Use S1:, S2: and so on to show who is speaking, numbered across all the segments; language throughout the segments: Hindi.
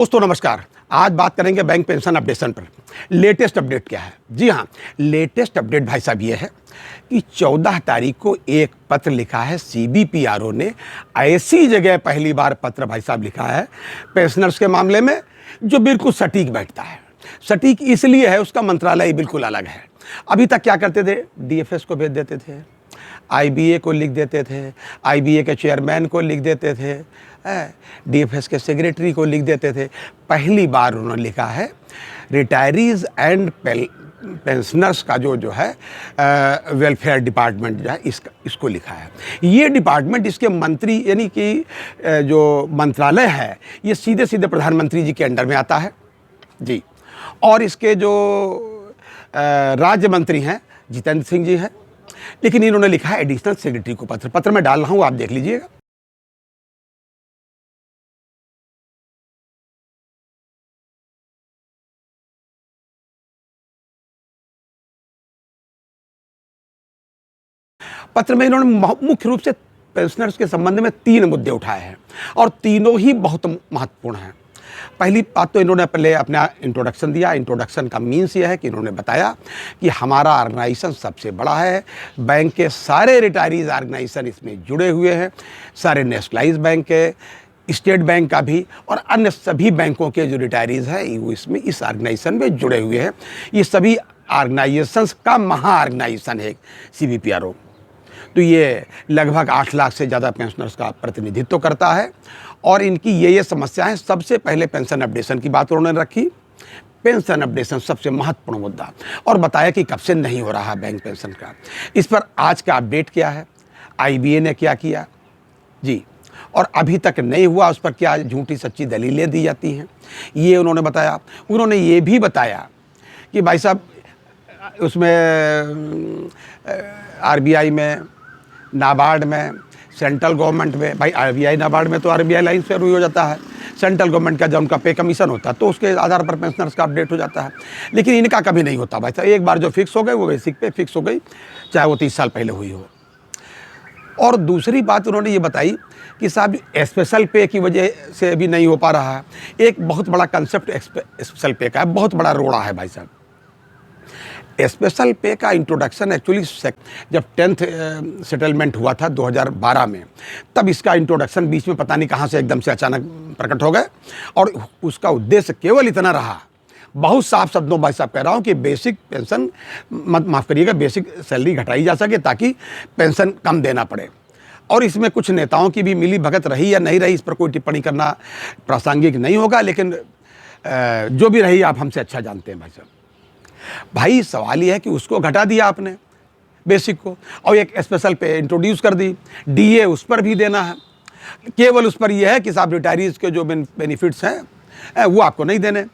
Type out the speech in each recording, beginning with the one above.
S1: दोस्तों नमस्कार। आज बात करेंगे बैंक पेंशन अपडेशन पर। लेटेस्ट अपडेट क्या है? जी हाँ, लेटेस्ट अपडेट भाई साहब ये है कि 14 तारीख को एक पत्र लिखा है सीबीपीआरओ ने। ऐसी जगह पहली बार पत्र भाई साहब लिखा है पेंशनर्स के मामले में जो बिल्कुल सटीक बैठता है। सटीक इसलिए है, उसका मंत्रालय बिल्कुल अलग है। अभी तक क्या करते थे? डीएफएस को भेज देते थे, आईबीए को लिख देते थे, आईबीए के चेयरमैन को लिख देते थे, डीएफएस के सेक्रेटरी को लिख देते थे। पहली बार उन्होंने लिखा है रिटायरीज एंड पेंशनर्स का जो है वेलफेयर डिपार्टमेंट जो है इसको लिखा है। ये डिपार्टमेंट, इसके मंत्री यानी कि जो मंत्रालय है ये सीधे सीधे प्रधानमंत्री जी के अंडर में आता है जी। और इसके जो राज्य मंत्री हैं जितेंद्र सिंह जी हैं, लेकिन इन्होंने लिखा है एडिशनल सेक्रेटरी को पत्र में डाल रहा हूँ, आप देख लीजिएगा। पत्र में इन्होंने मुख्य रूप से पेंशनर्स के संबंध में 3 मुद्दे उठाए हैं और तीनों ही बहुत महत्वपूर्ण हैं। पहली बात तो इन्होंने पहले अपना इंट्रोडक्शन दिया। इंट्रोडक्शन का मीन्स ये है कि इन्होंने बताया कि हमारा ऑर्गेनाइजेशन सबसे बड़ा है, बैंक के सारे रिटायरीज ऑर्गेनाइजेशन इसमें जुड़े हुए हैं, सारे नेशनलाइज बैंक के, स्टेट बैंक का भी और अन्य सभी बैंकों के जो रिटायरीज हैं वो इसमें इस ऑर्गेनाइजेशन में जुड़े हुए हैं। ये सभी ऑर्गेनाइजेशंस का महा ऑर्गेनाइजेशन है सीबीपीआरओ। तो ये लगभग 8 लाख से ज़्यादा पेंशनर्स का प्रतिनिधित्व करता है और इनकी ये समस्याएं। सबसे पहले पेंशन अपडेशन की बात उन्होंने रखी। पेंशन अपडेशन सबसे महत्वपूर्ण मुद्दा, और बताया कि कब से नहीं हो रहा बैंक पेंशन का। इस पर आज का अपडेट क्या है, आईबीए ने क्या किया जी, और अभी तक नहीं हुआ उस पर क्या झूठी सच्ची दलीलें दी जाती हैं, ये उन्होंने बताया। उन्होंने ये भी बताया कि भाई साहब उसमें आरबीआई में, नाबार्ड में, सेंट्रल गवर्नमेंट में, भाई आरबीआई नाबार्ड में तो आरबीआई लाइन से हो जाता है, सेंट्रल गवर्नमेंट का जब उनका पे कमीशन होता है तो उसके आधार पर पेंशनर्स का अपडेट हो जाता है। लेकिन इनका कभी नहीं होता भाई साहब। एक बार जो फिक्स हो गई वो बेसिक पे फिक्स हो गई, चाहे वो 30 साल पहले हुई हो। और दूसरी बात उन्होंने ये बताई कि साहब स्पेशल पे की वजह से भी नहीं हो पा रहा है। एक बहुत बड़ा कंसेप्ट स्पेशल पे का है, बहुत बड़ा रोड़ा है भाई साहब। स्पेशल पे का इंट्रोडक्शन एक्चुअली जब 10th सेटलमेंट हुआ था 2012 में, तब इसका इंट्रोडक्शन बीच में पता नहीं कहाँ से एकदम से अचानक प्रकट हो गए और उसका उद्देश्य केवल इतना रहा, बहुत साफ शब्दों में साहब कह रहा हूँ कि बेसिक पेंशन माफ़ करिएगा, बेसिक सैलरी घटाई जा सके ताकि पेंशन कम देना पड़े। और इसमें कुछ नेताओं की भी मिली भगत रही या नहीं रही, इस पर कोई टिप्पणी करना प्रासंगिक नहीं होगा, लेकिन जो भी रही आप हमसे अच्छा जानते हैं भाई साहब। भाई सवाल यह है कि उसको घटा दिया आपने बेसिक को और एक स्पेशल पे इंट्रोड्यूस कर दी, डीए उस पर भी देना है। केवल उस पर यह है कि साहब रिटायरीज के जो बेनिफिट्स हैं वो आपको नहीं देने।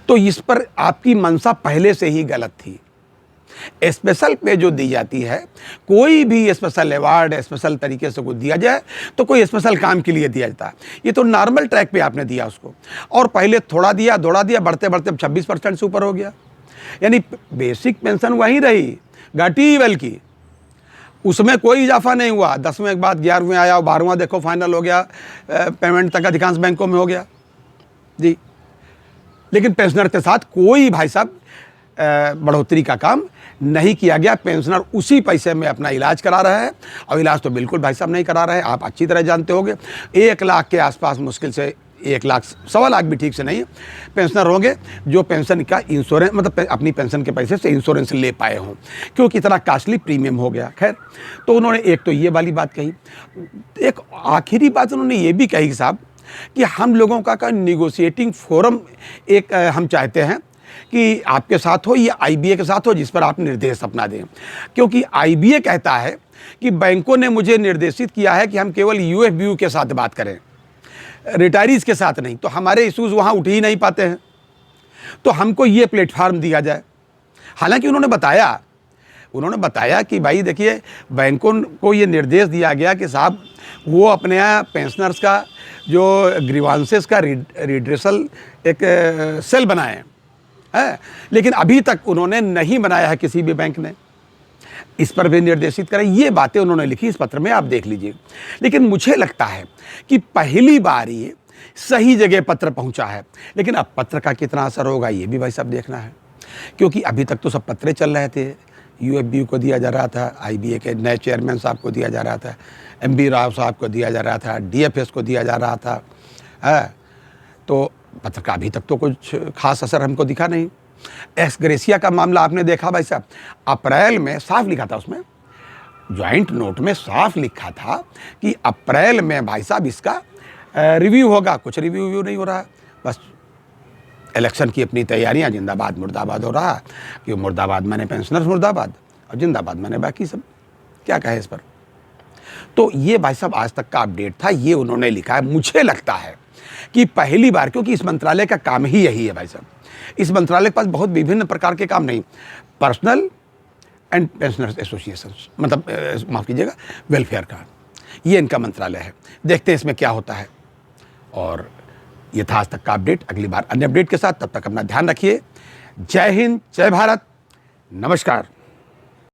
S1: तो इस पर आपकी मंशा पहले से ही गलत थी। स्पेशल पे जो दी जाती है, कोई भी स्पेशल अवार्ड स्पेशल तरीके से को दिया जाए तो कोई स्पेशल काम के लिए दिया जाता है। ये तो नॉर्मल ट्रैक पे आपने दिया उसको, और पहले थोड़ा दिया दौड़ा दिया, बढ़ते बढ़ते 26% से ऊपर हो गया। यानी बेसिक पेंशन वहीं रही, घटी, बल्कि उसमें कोई इजाफा नहीं हुआ। 10वें के बाद 11वें आया, 12वां देखो फाइनल हो गया, पेमेंट तक अधिकांश बैंकों में हो गया जी। लेकिन पेंशनर के साथ कोई भाई साहब बढ़ोतरी का काम नहीं किया गया। पेंशनर उसी पैसे में अपना इलाज करा रहा है, और इलाज तो बिल्कुल भाई साहब नहीं करा रहे हैं, आप अच्छी तरह जानते होंगे। 1 लाख के आसपास, मुश्किल से 1 लाख, 1.25 लाख भी ठीक से नहीं पेंशनर होंगे जो पेंशन का इंश्योरेंस, मतलब अपनी पेंशन के पैसे से इंश्योरेंस ले पाए हों, क्योंकि इतना कॉस्टली प्रीमियम हो गया। खैर, तो उन्होंने एक तो ये वाली बात कही। एक आखिरी बात उन्होंने ये भी कही साहब कि हम लोगों का निगोशिएटिंग फोरम एक हम चाहते हैं कि आपके साथ हो या आईबीए के साथ हो, जिस पर आप निर्देश अपना दें। क्योंकि आईबीए कहता है कि बैंकों ने मुझे निर्देशित किया है कि हम केवल यूएफबीयू के साथ बात करें, रिटायरीज के साथ नहीं, तो हमारे इश्यूज वहाँ उठ ही नहीं पाते हैं, तो हमको ये प्लेटफार्म दिया जाए। हालांकि उन्होंने बताया कि भाई देखिए, बैंकों को ये निर्देश दिया गया कि साहब वो अपने यहाँ पेंशनर्स का जो ग्रीवांसेस का रिड्रेसल एक सेल बनाएं है, लेकिन अभी तक उन्होंने नहीं बनाया है किसी भी बैंक ने। इस पर भी निर्देशित करें। ये बातें उन्होंने लिखी इस पत्र में, आप देख लीजिए। लेकिन मुझे लगता है कि पहली बार ये सही जगह पत्र पहुंचा है। लेकिन अब पत्र का कितना असर होगा ये भी भाई साहब देखना है, क्योंकि अभी तक तो सब पत्रे चल रहे थे। यूएफबीयू को दिया जा रहा था, आईबीए के नए चेयरमैन साहब को दिया जा रहा था, एमबी राव साहब को दिया जा रहा था, डीएफएस को दिया जा रहा था, है तो पत्र का अभी तक तो कुछ खास असर हमको दिखा नहीं। एक्स ग्रेसिया का मामला आपने देखा भाई साहब, अप्रैल में साफ लिखा था, उसमें ज्वाइंट नोट में साफ लिखा था कि अप्रैल में भाई साहब इसका रिव्यू होगा। कुछ रिव्यू नहीं हो रहा, बस इलेक्शन की अपनी तैयारियां, जिंदाबाद मुर्दाबाद हो रहा कि मुर्दाबाद माने पेंशनर्स मुर्दाबाद और जिंदाबाद माने बाकी सब। क्या कहे इस पर। तो ये भाई साहब आज तक का अपडेट था, ये उन्होंने लिखा है। मुझे लगता है कि पहली बार, क्योंकि इस मंत्रालय का काम ही यही है भाई साहब, इस मंत्रालय के पास बहुत विभिन्न प्रकार के काम नहीं, पर्सनल एंड पेंशनर्स एसोसिएशन, मतलब माफ़ कीजिएगा वेलफेयर का, ये इनका मंत्रालय है। देखते हैं इसमें क्या होता है। और ये था आज तक का अपडेट। अगली बार अन्य अपडेट के साथ, तब तक अपना ध्यान रखिए। जय हिंद, जय भारत, नमस्कार।